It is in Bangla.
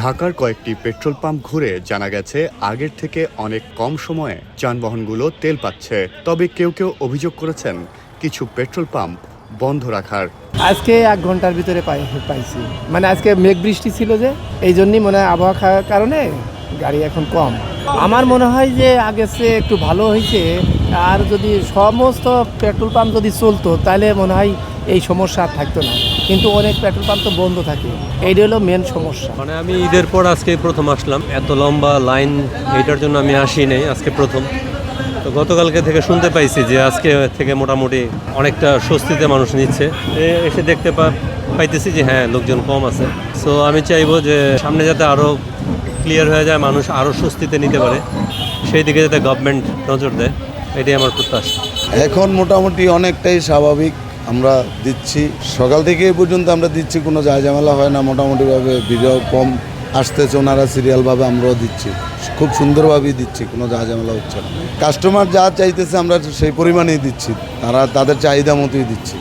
ঢাকার কয়েকটি পেট্রোল পাম্প ঘুরে জানা গেছে আগের থেকে অনেক কম সময়ে যানবাহনগুলো তেল পাচ্ছে। তবে কেউ কেউ অভিযোগ করেছেন কিছু পেট্রোল পাম্প বন্ধ রাখার। আজকে 1 ঘন্টার ভিতরে পাইছি, মানে আজকে মেঘ বৃষ্টি ছিল, যে এই জন্যই মনে হয় আবহাওয়া খাওয়ার কারণে গাড়ি এখন কম। আমার মনে হয় যে আগের চেয়ে একটু ভালো হয়েছে। আর যদি সমস্ত পেট্রোল পাম্প যদি চলতো তাহলে মনে হয় এই সমস্যা আর থাকতো না, কিন্তু অনেক পেট্রোল পাম্প তো বন্ধ থাকে, এইটা হলো মেন সমস্যা। মানে আমি ঈদের পর আজকে প্রথম আসলাম, এত লম্বা লাইন এইটার জন্য আমি আসি নাই, আজকে প্রথম। তো গতকালকে থেকে শুনতে পাইছি যে আজকে থেকে মোটামুটি অনেকটা স্বস্তিতে মানুষ নিচ্ছে। এসে দেখতে পাইতেছি যে হ্যাঁ, লোকজন কম আছে। সো আমি চাইবো যে সামনে যাতে আরও ক্লিয়ার হয়ে যায়, মানুষ আরও স্বস্তিতে নিতে পারে, সেই দিকে যাতে গভর্নমেন্ট নজর দেয়, এটাই আমার প্রত্যাশা। এখন মোটামুটি অনেকটাই স্বাভাবিক আমরা দিচ্ছি, সকাল থেকে এই পর্যন্ত আমরা দিচ্ছি, কোনো ঝামেলা হয় না। মোটামুটিভাবে ভিড়ও কম আসতেছে, ওনারা সিরিয়ালভাবে আমরাও দিচ্ছি, খুব সুন্দরভাবেই দিচ্ছি, কোনো ঝামেলা হচ্ছে না। কাস্টমার যা চাইতেছে আমরা সেই পরিমাণেই দিচ্ছি, তারা তাদের চাহিদা মতোই দিচ্ছি।